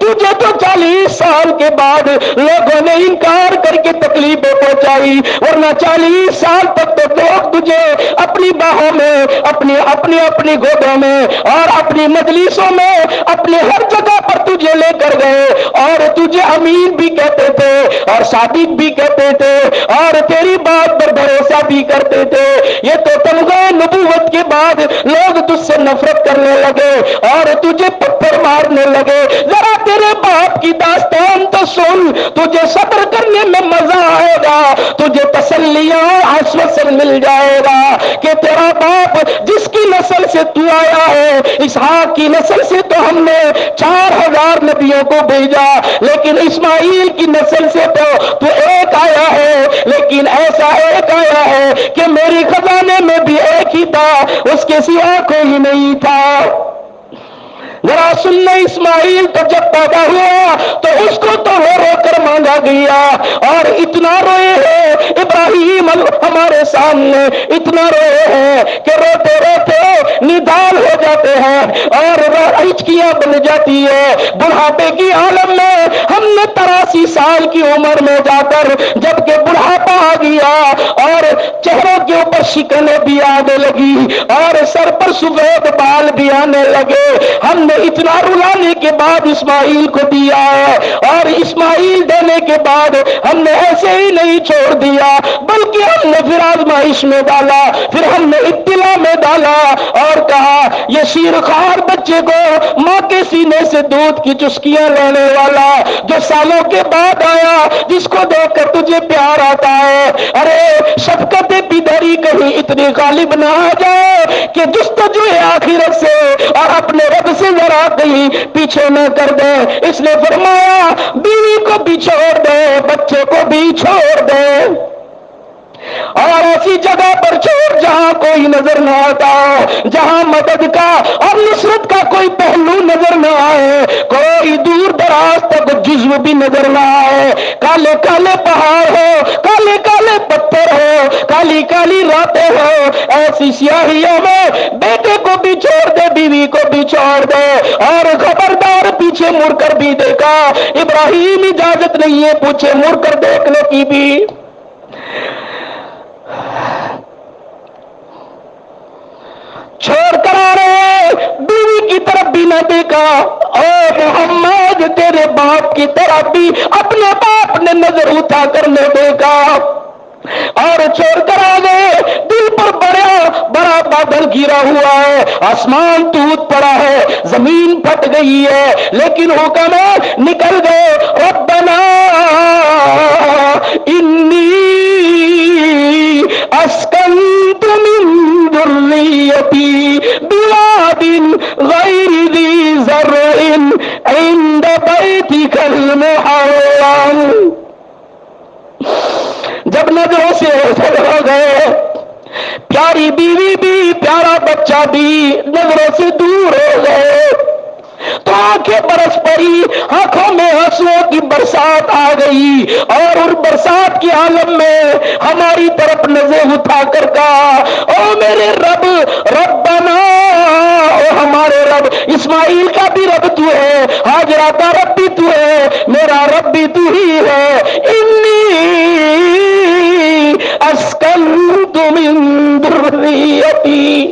تجھے تو 40 سال کے بعد لوگوں نے انکار کر کے تکلیفیں پہنچائی، ورنہ 40 سال تک تو لوگ تجھے اپنی باہوں میں، اپنی گودوں میں اور اپنی مجلسوں میں، اپنے ہر جگہ پر تجھے لے کر گئے اور تجھے امین بھی کہتے تھے اور صادق بھی کہتے تھے اور تیری بات پر بھروسہ بھی کرتے تھے۔ یہ تو تمغہ نبوت کے بعد لوگ تجھ سے نفرت کرنے لگے اور تجھے پتھر مارنے لگے۔ ذرا تیرے باپ کی داستان تو سن، تجھے صبر کرنے میں مزہ آئے گا، تجھے تسلیاں آشواسن مل جائے گا کہ تیرا باپ جس کی نسل سے تو آیا ہے، اسحاق کی نسل سے تو ہم نے 4000 نبیوں کو بھیجا، لیکن اسماعیل کی نسل سے تو ایک آیا ہے، لیکن ایسا ایک آیا ہے کہ میری خزانے میں بھی ایک ہی تھا، اس کے سوا کوئی نہیں تھا۔ ذرا سننا، اسماعیل تو جب پیدا ہوا تو اس کو تو رو کر مانگا گیا اور اتنا روئے ہیں ابراہیم ہمارے سامنے، اتنا روئے ہیں کہ روتے روتے نڈال ہو جاتے ہیں اور ہچکیاں بن جاتی ہے۔ بڑھاپے کی عالم میں ہم نے 83 سال کی عمر میں جا کر جب کہ بڑھاپا آ گیا اور چہروں کے اوپر شکنیں بھی آنے لگی اور سر پر سفید بال بھی آنے لگے، ہم نے اتنا رلانے کے بعد اسماعیل کو دیا ہے، اور اسماعیل دینے کے بعد ہم نے ایسے ہی نہیں چھوڑ دیا بلکہ ہم نے پھر آزمائش میں ڈالا، پھر ہم نے ابتلا میں ڈالا اور کہا یہ شیرخوار بچے کو ماں کے سینے سے دودھ کی چسکیاں لینے والا جو سالوں کے بعد آیا، جس کو دیکھ کر تجھے پیار آتا ہے، ارے شفقت پدری کہیں اتنی غالب نہ آ جائے کہ جستجو آخرت سے اور اپنے رب سے ذرا کہیں پیچھے نہ کر دے۔ اس نے فرمایا بیوی کو بھی چھوڑ دے، بچے کو بھی چھوڑ دے اور ایسی جگہ پر چھوڑ جہاں کوئی نظر نہ آتا ہو، جہاں مدد کا اور نصرت کا کوئی پہلو نظر نہ آئے، کوئی دور دراز تک جزو بھی نظر نہ آئے، کالے کالے پہاڑ ہو، کالے کالے پتھر ہو، کالی کالی راتیں ہو، ایسی سیاہیوں میں بیٹے کو بھی چھوڑ دے، بیوی کو بھی چھوڑ دے، اور خبردار پیچھے مڑ کر بھی دیکھا، ابراہیم اجازت نہیں ہے پیچھے مڑ کر دیکھنے کی بھی۔ چھوڑ کر آ رہے، بیوی کی طرف بھی نہ دیکھا، اور محمد تیرے باپ کی طرف بھی اپنے باپ نے نظر اٹھا کر نہ دیکھا اور چھوڑ کر آ گئے۔ دل پر بڑا بادل گرا ہوا ہے، آسمان ٹوٹ پڑا ہے، زمین پھٹ گئی ہے، لیکن حکم ہے نکل گئے، ربنا انی اسکنت من ذریتی بواد غیر ذی زرع عند بیتک المحرم۔ جب نظروں سے اوجھل ہو گئے، پیاری بیوی بھی پیارا بچہ بھی نظروں سے دور ہو گئے، تو آنکھیں برس پڑی، آنکھوں میں آنسوؤں کی برسات آ گئی، اور ان برسات کے عالم میں ہماری طرف نظر اٹھا کر کہا او میرے رب، ربنا، او ہمارے رب، اسماعیل کا بھی رب تو ہے، ہاجرہ کا رب بھی تو ہے، میرا رب بھی تو ہی ہے، انی اسکنت من ذریتی،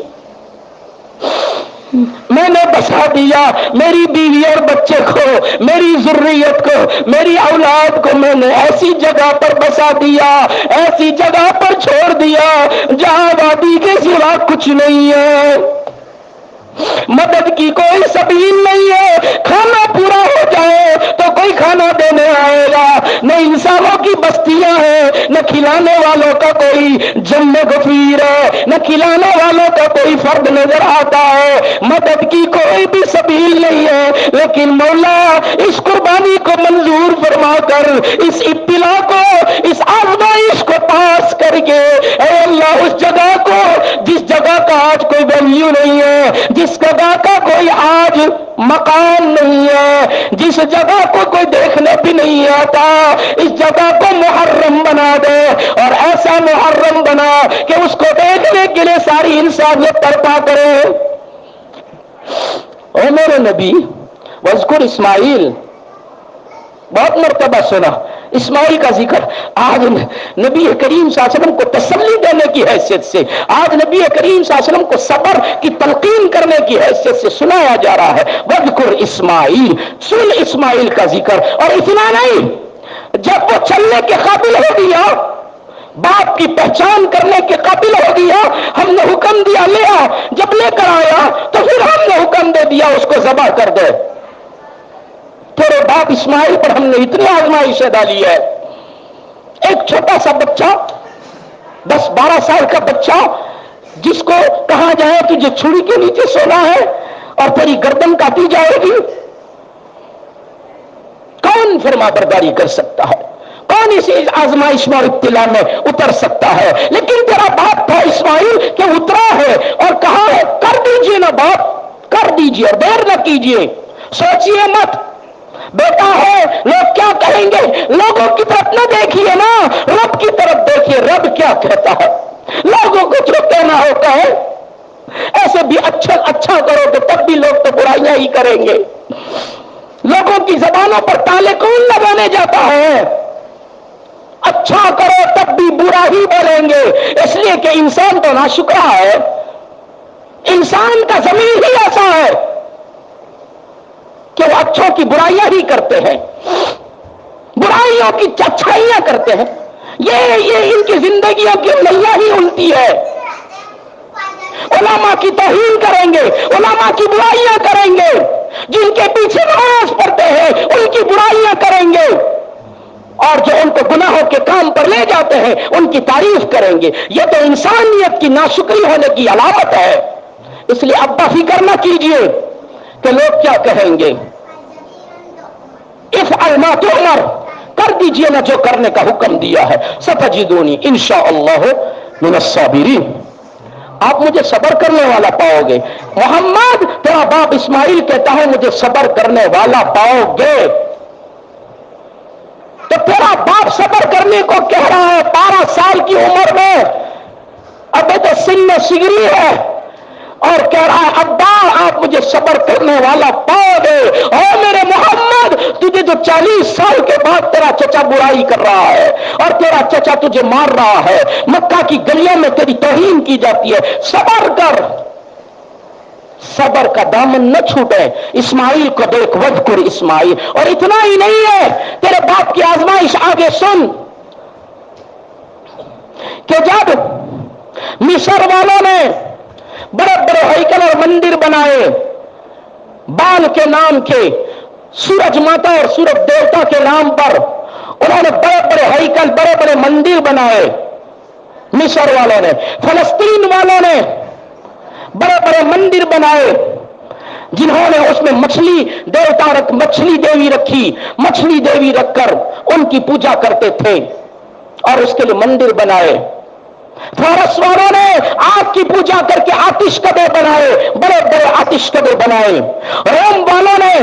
میں نے بسا دیا میری بیوی اور بچے کو، میری ذریت کو، میری اولاد کو میں نے ایسی جگہ پر بسا دیا، ایسی جگہ پر چھوڑ دیا جہاں وادی کے سوا کچھ نہیں ہے، مدد کی کوئی سبیل نہیں ہے، کھانا پورا ہو جائے تو کوئی کھانا دینے آئے گا، نہ انسانوں کی بستیاں ہیں، نہ کھلانے والوں کا کوئی جم غفیر ہے، نہ کھلانے والوں کا کوئی فرد نظر آتا ہے، مدد کی کوئی بھی سبیل نہیں ہے، لیکن مولا اس قربانی کو منظور فرما کر، اس ابتلا کو، اس آزمائش کو پاس کر کے اے اللہ اس جگہ کو، جس جگہ کا آج کوئی ویلیو نہیں ہے، جس جگہ کا کوئی آج مقام نہیں ہے، جس جگہ کو کوئی دیکھنے بھی نہیں آتا، اس جگہ کو محرم بنا دے، اور ایسا محرم بنا کہ اس کو دیکھنے کے لیے ساری انسانیت تڑپا کرے۔ اے میرے نبی وذکر اسماعیل، بہت مرتبہ سنا اسماعیل کا ذکر، آج نبی کریم صلی اللہ علیہ وسلم کو تسلی دینے کی حیثیت سے، آج نبی کریم صلی اللہ علیہ وسلم کو صبر کی تلقین کرنے کی حیثیت سے سنایا جا رہا ہے، وذکر اسماعیل، سن اسماعیل کا ذکر۔ اور اتنا نہیں، جب وہ چلنے کے قابل ہو گیا، باپ کی پہچان کرنے کے قابل ہو گیا، ہم نے حکم دیا لے آ، جب لے کر آیا تو پھر ہم نے حکم دے دیا اس کو ذبح کر دے۔ تیرے باپ اسماعیل پر ہم نے اتنی آزمائشیں ڈالی ہے، ایک چھوٹا سا بچہ 10-12 سال کا بچہ جس کو کہا جائے تجھے چھری کے نیچے سونا ہے اور تیری گردن کاٹی جائے گی، کون فرما برداری کر سکتا ہے؟ کون اس آزمائش میں اور ابتلا میں اتر سکتا ہے؟ لیکن تیرا باپ تھا اسماعیل کہ اترا ہے اور کہا ہے کر دیجئے نا باپ، کر دیجئے اور دیر نہ کیجئے، سوچئے مت، بیٹا ہے لوگ کیا کہیں گے، لوگوں کی طرف نہ دیکھیے نا، رب کی طرف دیکھیے، رب کیا کہتا ہے۔ لوگوں کو جو کہنا ہوتا ہے، ایسے بھی اچھا کرو گے تب بھی لوگ تو برائیاں ہی کریں گے۔ لوگوں کی زبانوں پر تالے کون لگانے جاتا ہے؟ اچھا کرو تب بھی برا ہی بولیں گے، اس لیے کہ انسان تو ناشکرا ہے، انسان کا ضمیر ہی ایسا ہے کہ وہ اچھوں کی برائیاں ہی کرتے ہیں، برائیوں کی اچھائیاں کرتے ہیں، یہ ان کی زندگیوں کی نیا ہی الٹی ہے۔ علماء کی توہین کریں گے، علماء کی برائیاں کریں گے، جن کے پیچھے نماز پڑھتے ہیں ان کی برائیاں کریں گے، اور جو ان کو گناہوں کے کام پر لے جاتے ہیں ان کی تعریف کریں گے۔ یہ تو انسانیت کی ناشکری ہونے کی علامت ہے۔ اس لیے ابا فکر نہ کیجئے کہ لوگ کیا کہیں گے، افعل ما تؤمر، کر دیجئے نا جو کرنے کا حکم دیا ہے، ستجدونی انشاءاللہ من الصابرین، آپ مجھے صبر کرنے والا پاؤ گے۔ محمد تیرا باپ اسماعیل کہتا ہے مجھے صبر کرنے والا پاؤ گے، تو تیرا باپ صبر کرنے کو کہہ رہا ہے 12 سال کی عمر میں، ابھی تو سن میں صغری ہے، اور کہہ رہا ہے ابا آپ مجھے صبر کرنے والا پاؤ گے۔ اور میرے محمد تجھے جو 40 سال کے بعد تیرا چچا برائی کر رہا ہے اور تیرا چچا تجھے مار رہا ہے، مکہ کی گلیوں میں تیری توہین کی جاتی ہے، صبر کر، صبر کا دامن نہ چھوٹے۔ اسماعیل کو دیکھ، وذکر اسماعیل، اور اتنا ہی نہیں ہے، تیرے باپ کی آزمائش آگے سن، کہ جب مصر والوں نے بڑے بڑے ہیکل اور مندر بنائے، بال کے نام کے، سورج ماتا اور سورج دیوتا کے نام پر انہوں نے بڑے بڑے ہیکل، بڑے بڑے مندر بنائے، مصر والوں نے، فلسطین والوں نے بڑے بڑے مندر بنائے، جنہوں نے اس میں مچھلی دیوی رکھی، مچھلی دیوی رکھ کر ان کی پوجا کرتے تھے اور اس کے لیے مندر بنائے۔ فارس والوں نے آگ کی پوجا کر کے آتش کدے بنائے، بڑے بڑے آتش کدے بنائے۔ روم والوں نے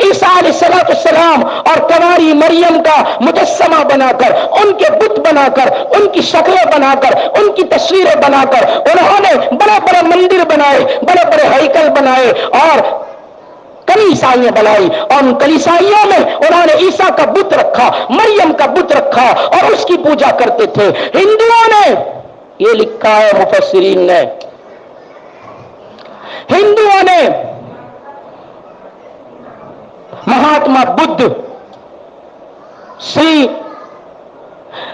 عیسیٰ علیہ السلام اور کناری مریم کا مجسمہ بنا کر، ان کے بت بنا کر، ان کی شکلیں بنا کر، ان کی تصویریں بنا کر انہوں نے بڑے بڑے مندر بنائے، بڑے بڑے ہیکل بنائے اور کلیسائیاں بنائی، اور ان کلیسائیوں میں انہوں نے عیسیٰ کا بت رکھا، مریم کا بت رکھا اور اس کی پوجا کرتے تھے۔ ہندوؤں نے، یہ لکھا ہے مفسرین نے، ہندوؤں نے مہاتما بدھ، سری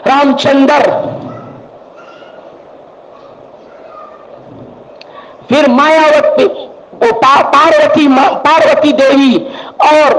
رام چندر، پھر مایاوتی، پاروتی دیوی اور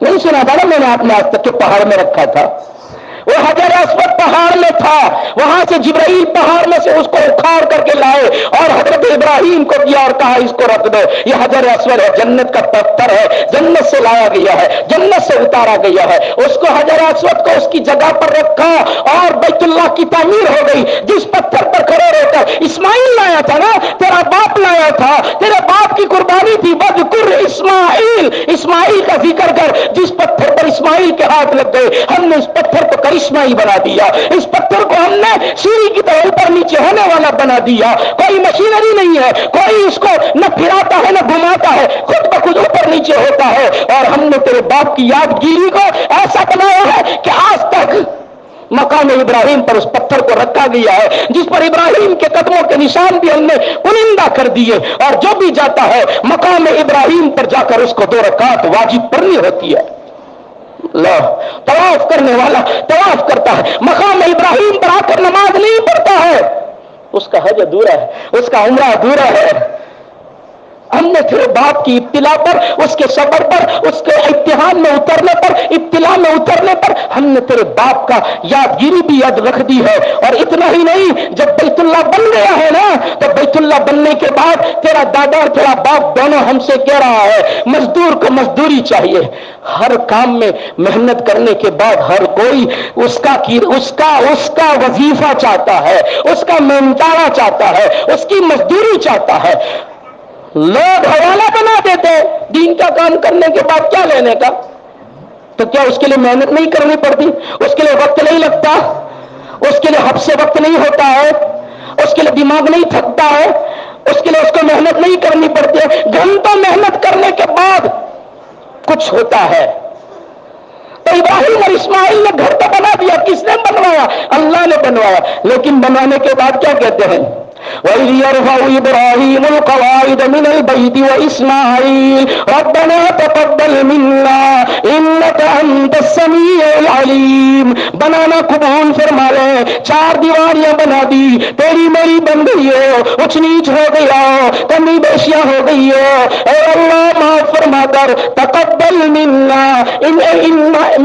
نہیں سنا تھا نا میں نے آپ نے آج تک کے پہاڑ میں رکھا تھا؟ وہ حجر اسود پہاڑ میں تھا، وہاں سے جبرائیل پہاڑ میں سے اس کو اکھاڑ کر کے لائے اور حضرت ابراہیم کو دیا اور کہا اس کو رکھ دو، یہ حجر اسود ہے، جنت کا پتھر ہے، جنت سے لایا گیا ہے، جنت سے اتارا گیا ہے۔ اس کو حجر اسود کو اس کی جگہ پر رکھا اور بیت اللہ کی تعمیر ہو گئی۔ جس پتھر پر کھڑے رہ کر اسماعیل لایا تھا نا، تیرا باپ لایا تھا، تیرے باپ کی قربانی تھی، وذکر اسماعیل، اسماعیل کا ذکر کر۔ جس پتھر پر اسماعیل کے ہاتھ لگ گئے، ہم نے اس پتھر کو کرشمہ ہی بنا دیا، اس پتھر کو ہم نے سیڑھی کی طرح اوپر نیچے ہونے والا بنا دیا۔ کوئی مشینری نہیں ہے، کوئی اس کو نہ پھراتا ہے نہ گھماتا ہے، خود بخود اوپر نیچے ہوتا ہے۔ اور ہم نے تیرے باپ کی یادگیری کو ایسا بنایا ہے کہ آج تک مقام ابراہیم پر اس پتھر کو رکھا گیا ہے، جس پر ابراہیم کے قدموں کے نشان بھی ہم نے پرندہ کر دیے، اور جو بھی جاتا ہے مقام ابراہیم پر جا کر اس کو 2 رکعت واجب پڑھنی ہوتی ہے۔ اللہ، طواف کرنے والا طواف کرتا ہے، مقام ابراہیم پر آ کر نماز نہیں پڑھتا ہے، اس کا حج ادھورا ہے، اس کا عمرہ ادھورا ہے۔ ہم نے تیرے باپ کی ابتلا پر، اس کے صبر پر، اس کے امتحان میں اترنے پر، ابتلا میں اترنے پر ہم نے تیرے باپ کا یادگیری بھی یاد رکھ دی ہے۔ اور اتنا ہی نہیں، جب بیت اللہ بن گیا ہے نا، تو بیت اللہ بننے کے بعد تیرا دادا اور تیرا باپ دونوں ہم سے کہہ رہا ہے مزدور کو مزدوری چاہیے، ہر کام میں محنت کرنے کے بعد ہر کوئی اس کا وظیفہ چاہتا ہے، اس کا منتارا چاہتا ہے، اس کی مزدوری چاہتا ہے۔ لوگ حوالہ بنا دیتے دین کا کام کرنے کے بعد کیا لینے کا، تو کیا اس کے لیے محنت نہیں کرنی پڑتی؟ اس کے لیے وقت نہیں لگتا؟ اس کے لیے حد سے وقت نہیں ہوتا ہے؟ اس کے لیے دماغ نہیں تھکتا ہے؟ اس کے لیے اس کو محنت نہیں کرنی پڑتی ہے؟ گھنٹوں محنت کرنے کے بعد کچھ ہوتا ہے۔ تو ابراہیم اور اسماعیل نے گھر تو بنا دیا، کس نے بنوایا؟ اللہ نے بنوایا، لیکن بنوانے کے بعد کیا کہتے ہیں؟ وَإِذْ يَرْفَعُ إِبْرَاهِيمُ الْقَوَاعِدَ مِنَ الْبَيْتِ وَإِسْمَاعِيلُ رَبَّنَا تَقَبَّلْ مِنَّا إِنَّكَ أَنْتَ السَّمِيعُ الْعَلِيمُ۔ بنانا قبول فرما لے، 4 دیواریاں بنا دی، تیری میری بن گئی ہو، اونچ نیچ ہو گیا ہو، کمی بیشیاں ہو گئی ہو، اے اللہ معاف فرما کر، تقبل منا،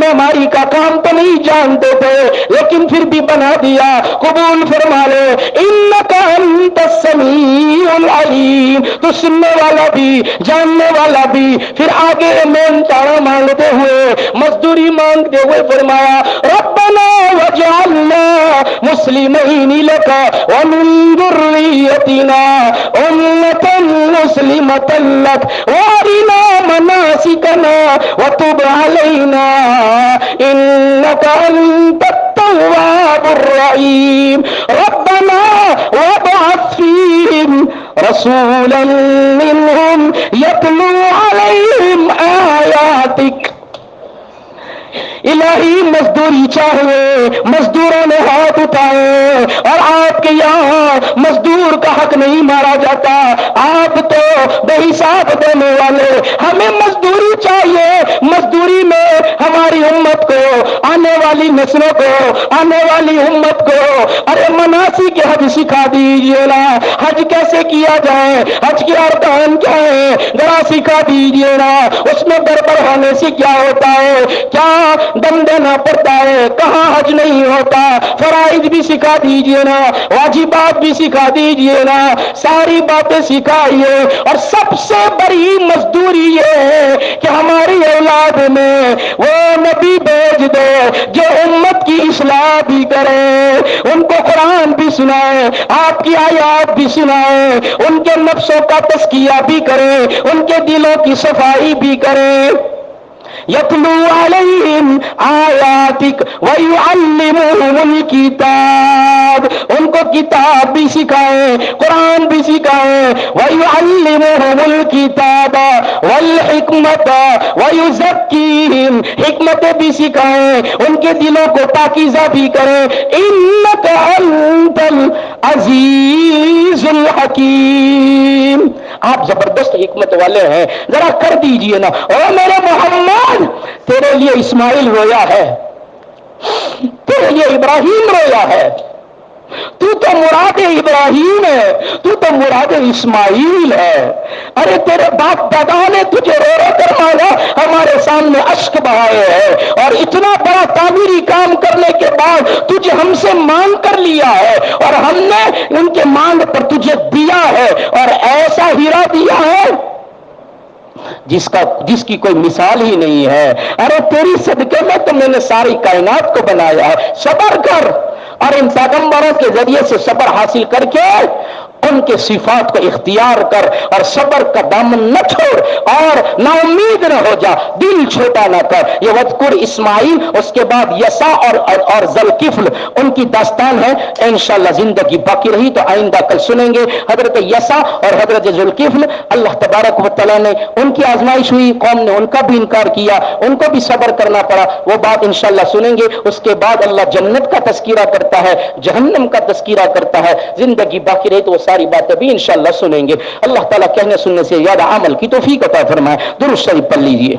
ہماری کا کام تو نہیں جانتے تھے لیکن پھر بھی بنا دیا، قبول فرما لے، انک انت السمیع العلیم، تو سننے والا بھی جاننے والا بھی۔ پھر آگے مین چارہ مانگتے ہوئے، مزدوری مانگتے ہوئے فرمایا ربنا وجعلنا مسلمین لک ومن ذریتنا امۃ مسلمۃ لک وارنا مناسکنا وتب علینا انک انت التواب الرحیم ربنا وابعث فیہم رسولا منہم یتلو علیہم آیاتک۔ الہی مزدوری چاہیے، مزدوروں نے ہاتھ اٹھائے، اور آپ کے یہاں مزدور کا حق نہیں مارا جاتا، آپ تو بے حساب دینے والے، ہمیں مزدوری چاہیے۔ مزدوری میں ہماری امت کو، آنے والی نسلوں کو، آنے والی امت کو ارے مناسک کے حج سکھا دیجیے نا، حج کیسے کیا جائے، حج کی ارکان کیا ہے ذرا سکھا دیجیے نا، اس میں گڑبڑ ہونے سے کیا ہوتا ہے، کیا دم دینا پڑتا ہے، کہاں حج نہیں ہوتا، فرائض بھی سکھا دیجئے نا، واجبات بھی سکھا دیجئے نا، ساری باتیں سکھائیے۔ اور سب سے بڑی مزدوری یہ ہے کہ ہماری اولاد میں وہ نبی بھیج دو جو امت کی اصلاح بھی کرے، ان کو قرآن بھی سنائے، آپ کی آیات بھی سنائے، ان کے نفسوں کا تزکیہ بھی کرے، ان کے دلوں کی صفائی بھی کرے۔ یتلو علیہم آیاتک ویعلمہم الکتاب، ان کو کتاب بھی سکھائیں، قرآن بھی سکھائیں، ویعلمہم الکتاب والحکمت ویزکیہم، حکمت بھی سکھائیں، ان کے دلوں کو پاکیزہ بھی کریں۔ انک انت العزیز الحکیم، آپ زبردست حکمت والے ہیں، ذرا کر دیجئے نا۔ او میرے محمد، تیرے لیے اسماعیل رویا ہے، تیرے لیے ابراہیم رویا ہے، تو مراد ابراہیم ہے، تو مراد اسماعیل ہے۔ ارے تیرے باپ دادا نے تجھے رو رو کر مانگا، ہمارے سامنے اشک بہائے ہے، اور اتنا بڑا تعمیری کام کرنے کے بعد تجھے ہم سے مانگ کر لیا ہے، اور ہم نے ان کے مانگ پر تجھے دیا ہے، اور ایسا ہیرا دیا ہے جس کی کوئی مثال ہی نہیں ہے۔ ارے تیری صدقے میں تو میں نے ساری کائنات کو بنایا ہے، صبر کر، اور ان پیغمبروں کے ذریعے سے صبر حاصل کر کے ان کے صفات کو اختیار کر، اور صبر کا دامن نہ چھوڑ، اور نا امید نہ ہو جا، دل چھوٹا نہ کر۔ یہ وذکر اسماعیل، اس کے بعد یسع اور ذوالکفل، ان کی داستان ہے، انشاءاللہ زندگی باقی رہی تو آئندہ کل سنیں گے۔ حضرت یسع اور حضرت ذوالکفل، اللہ تبارک و تعالیٰ نے ان کی آزمائش ہوئی، قوم نے ان کا بھی انکار کیا، ان کو بھی صبر کرنا پڑا، وہ بات انشاءاللہ سنیں گے۔ اس کے بعد اللہ جنت کا تذکرہ کرتا ہے، جہنم کا تذکرہ کرتا ہے، زندگی باقی رہی تو وہ ساری باتیں بھی انشاءاللہ سنیں گے۔ اللہ تعالیٰ کہنے سننے سے یاد عمل کی توفیق عطا فرمائے۔ درود شریف پڑھ لیجیے۔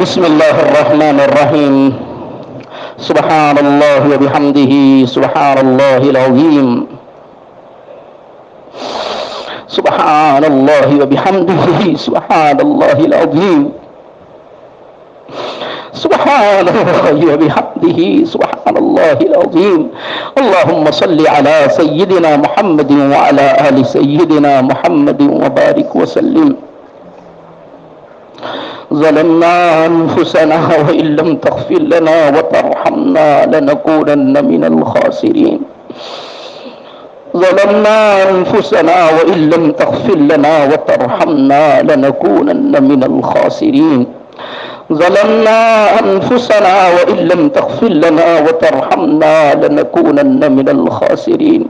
بسم اللہ الرحمن الرحیم۔ سبحان اللہ وبحمدہ، سبحان اللہ العظیم، سبحان اللہ وبحمدہ، سبحان اللہ العظیم، سبحان اللہ وبحمدہ، سبحان اللہ العظیم۔ اللہم صل علی سیدنا محمد وعلی آل سیدنا محمد وبارک وسلم۔ ظلمنا انفسنا وان لم تغفر لنا وترحمنا لنكونن من الخاسرين، ظلمنا انفسنا وان لم تغفر لنا وترحمنا لنكونن من الخاسرين، ظلمنا انفسنا وان لم تغفر لنا وترحمنا لنكونن من الخاسرين۔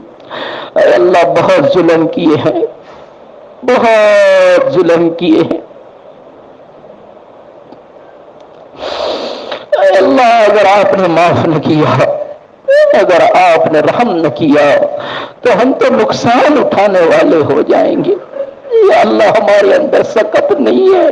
اے اللہ بہت ظلم کیے ہیں، بہت ظلم کیے ہیں۔ اے اللہ اگر آپ نے معاف نہ کیا، اگر آپ نے رحم نہ کیا تو ہم تو نقصان اٹھانے والے ہو جائیں گے۔ یا اللہ ہمارے اندر سخط نہیں ہے،